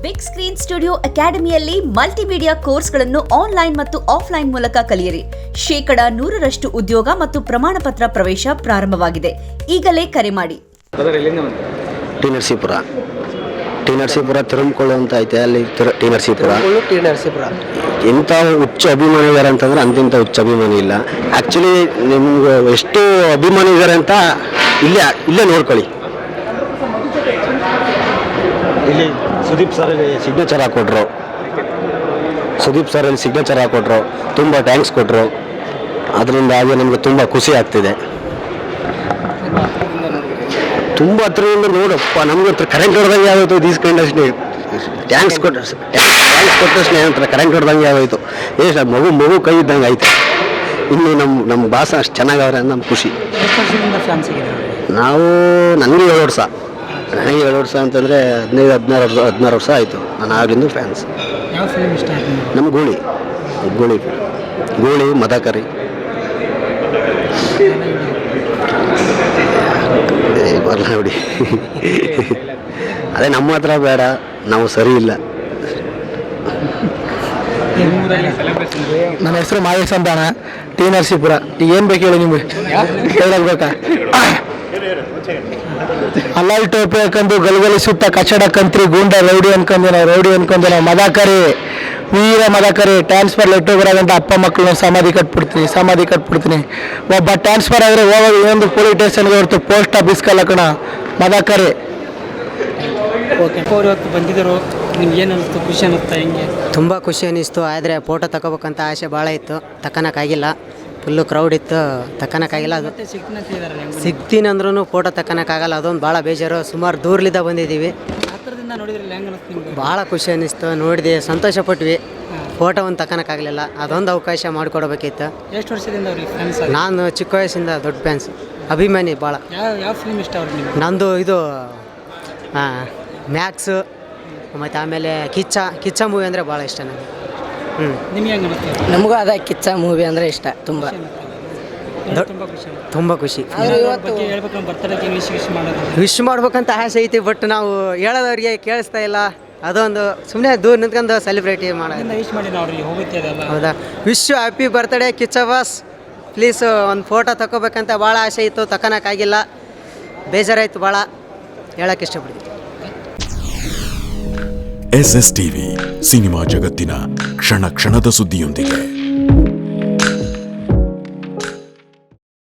Big screen studio ಅಕಾಡೆಮಿಯಲ್ಲಿ multimedia ಕೋರ್ಸ್ಗಳನ್ನು online ಮತ್ತು ಆಫ್ಲೈನ್ ಮೂಲಕ ಕಲಿಯಿರಿ. 100% ಉದ್ಯೋಗ ಮತ್ತು ಪ್ರಮಾಣ ಪತ್ರ ಪ್ರವೇಶ ಪ್ರಾರಂಭವಾಗಿದೆ. ಈಗಲೇ ಕರೆ ಮಾಡಿ. ಟಿ ನರಸೀಪುರ ತಿರುಮಕೊಳ್ಳು ಅಂತ ಐತೆ, ಅಲ್ಲಿ ಟಿ ನರಸೀಪುರ ಎಂಥ ಹುಚ್ಚ ಅಭಿಮಾನಿ ಇದ್ದಾರೆ ಅಂತಂದ್ರೆ ಅಂತಿಂಥ ಹುಚ್ಚ ಅಭಿಮಾನಿ ಇಲ್ಲ. ಆ್ಯಕ್ಚುಲಿ ನಿಮ್ಗೆ ಎಷ್ಟು ಅಭಿಮಾನಿ ಇದ್ದಾರೆ ಅಂತ ಇಲ್ಲೇ ನೋಡ್ಕೊಳ್ಳಿ. ಇಲ್ಲಿ ಸುದೀಪ್ ಸರ್ ಸಿಗ್ನೇಚರ್ ಹಾಕ್ಕೊಟ್ರು, ತುಂಬ ಥ್ಯಾಂಕ್ಸ್ ಕೊಟ್ಟರು. ಅದರಿಂದ ಹಾಗೆ ನಮಗೆ ತುಂಬ ಖುಷಿ ಆಗ್ತಿದೆ. ತುಂಬ ಹತ್ರದಿಂದ ನೋಡಪ್ಪ, ನಮ್ಗೆ ಹತ್ರ ಕರೆಂಟ್ ಹೊಡೆದಂಗೆ ಆಗೋಯ್ತು. ಈಸ್ಕೊಂಡಷ್ಟೇ ಥ್ಯಾಂಕ್ಸ್ ಕೊಟ್ಟಷ್ಟೇ ಏನಂತಾರೆ ಕರೆಂಟ್ ಹೊಡೆದಂಗೆ ಆಗೋಯ್ತು. ಮಗು ಕೈ ಇದ್ದಂಗೆ ಆಯ್ತು. ಇನ್ನು ನಮ್ಮ ಭಾಷೆ ಅಷ್ಟು ಚೆನ್ನಾಗವ್ರೆ ಅಂತ ನಮ್ಗೆ ಖುಷಿ. ನನಗೆ 7 ವರ್ಷ. ನನಗೆ 7 ವರ್ಷ ಅಂತಂದರೆ 15-16 ವರ್ಷ ಆಯಿತು. ನಾನು ಆಗ್ಲಿಂದ ಫ್ಯಾನ್ಸ್. ನಮ್ಮ ಗೂಳಿ ಮದಕರಿ. ಬರಲ್ಲ ನೋಡಿ. ಅದೇ ನಮ್ಮ ಹತ್ರ ಬೇಡ, ನಾವು ಸರಿ ಇಲ್ಲ. ನನ್ನ ಹೆಸರು ಮಾದೇಶ್ ಅಂತ ಅಣ್ಣ, ಟಿ ನರಸೀಪುರ. ಈಗ ಏನು ಬೇಕು ಹೇಳಿ ನಿಮಗೆ? ಹೇಳಬೇಕಾ? ಅಲ್ಲಾಲ್ ಟೋಪಿ ಹಾಕೊಂಡು ಗಲಗಲಿಸುತ್ತ ಕಚಡ ಕಂತ್ರಿ ಗೂಂಡ ರೌಡಿ ಅನ್ಕೊಂಡು ನಾವು ಮದಕರಿ, ವೀರ ಮದಕರಿ. ಟ್ರಾನ್ಸ್ಫರ್ ಲೆಟ್ರ್ ಬರೋದಂತ ಅಪ್ಪ ಮಕ್ಕಳನ್ನ ಸಮಾಧಿ ಕಟ್ಬಿಡ್ತೀನಿ. ಒಬ್ಬ ಟ್ರಾನ್ಸ್ಫರ್ ಆದರೆ ಹೋಗೋದು ಇನ್ನೊಂದು ಪೊಲೀಸ್ ಸ್ಟೇಷನ್ಗೆ ಹೊರತು ಪೋಸ್ಟ್ ಆಫೀಸ್ ಕಲಕಣ ಮದಕರಿ. ಓಕೆ, ಅವರು ಇವತ್ತು ಬಂದಿದ್ದರು, ನಿಮ್ಗೆ ಏನು ಅನ್ನಿಸ್ತು? ಖುಷಿ ಅನ್ನಿಸ್ತಾ? ಹೆಂಗೆ? ತುಂಬ ಖುಷಿ ಅನ್ನಿಸ್ತು. ಆದರೆ ಫೋಟೋ ತಗೋಬೇಕಂತ ಆಸೆ ಭಾಳ ಇತ್ತು, ತಕ್ಕನಕ್ಕಾಗಿಲ್ಲ. ಫುಲ್ಲು ಕ್ರೌಡ್ ಇತ್ತು, ತಕ್ಕನಕ್ಕಾಗಿಲ್ಲ. ಅದು ಸಿಗ್ತೀನಿ ಅಂದ್ರೂ ಫೋಟೋ ತಕ್ಕನಕ್ಕಾಗಲ್ಲ. ಅದೊಂದು ಭಾಳ ಬೇಜಾರು. ಸುಮಾರು ದೂರಲಿದ್ದ ಬಂದಿದ್ದೀವಿ. ಹತ್ತಿರದಿಂದ ನೋಡಿದ್ರಲ್ಲ, ಹೆಂಗೆ ಅನ್ನಿಸ್ತು ನಿಮ್ಗೆ? ಭಾಳ ಖುಷಿ ಅನ್ನಿಸ್ತು, ನೋಡಿದೆ, ಸಂತೋಷಪಟ್ವಿ. ಫೋಟೋ ಒಂದು ತಕ್ಕನಕ್ಕಾಗಲಿಲ್ಲ, ಅದೊಂದು ಅವಕಾಶ ಮಾಡಿಕೊಡ್ಬೇಕಿತ್ತು. ಎಷ್ಟು ವರ್ಷದಿಂದ ಅವ್ರಿಗೆ ಫ್ಯಾನ್ಸ್? ನಾನು ಚಿಕ್ಕ ವಯಸ್ಸಿಂದ ದೊಡ್ಡ ಫ್ಯಾನ್ಸ್, ಅಭಿಮಾನಿ ಭಾಳ. ಯಾವ ಫಿಲ್ಮ್ ಇಷ್ಟ ಅವ್ರಿಗೆ ನಿಮ್ಗೆ? ನಂದು ಇದು ಮ್ಯಾಕ್ಸು, ಮತ್ತು ಆಮೇಲೆ ಕಿಚ್ಚ ಮೂವಿ ಅಂದರೆ ಭಾಳ ಇಷ್ಟ ನನಗೆ. ನಿಮ್ಗೆ ಹೆಂಗೆ ಅನ್ನಿಸ್ತು? ನಮಗೂ ಅದೇ ಕಿಚ್ಚ ಮೂವಿ ಅಂದರೆ ಇಷ್ಟ ತುಂಬ ಖುಷಿ. ಹೇಳ್ಬೇಕು, ಬರ್ತಡೇಗೆ ವಿಶ್ ಮಾಡೋದು, ವಿಶ್ ಮಾಡ್ಬೇಕಂತ ಆಸೆ ಐತಿ. ಬಟ್ ನಾವು ಹೇಳೋದವ್ರಿಗೆ ಕೇಳಿಸ್ತಾ ಇಲ್ಲ. ಅದೊಂದು ಸುಮ್ಮನೆ ದೂರ ನಿಂತ್ಕೊಂಡು ಸೆಲೆಬ್ರೇಟ್ ಮಾಡೋದು. ವಿಶ್ ಮಾಡಿ ನೋಡ್ರಿ, ಹೋಗುತ್ತೆ ಅದೆಲ್ಲ. ಹೌದಾ? Wish happy birthday Kichcha boss. Please ಒಂದು ಫೋಟೋ ತಗೋಬೇಕಂತ ಭಾಳ ಆಸೆ ಇತ್ತು, ತಗೋಕ್ಕಾಗಿಲ್ಲ. ಬೇಜಾರಾಯಿತು ಭಾಳ, ಹೇಳೋಕ್ಕೆ ಇಷ್ಟಪಡ್ತೀನಿ. SSTV ಸಿನಿಮಾ ಜಗತ್ತಿನ ಕ್ಷಣ ಕ್ಷಣದ ಸುದ್ದಿಯೊಂದಿಗೆ.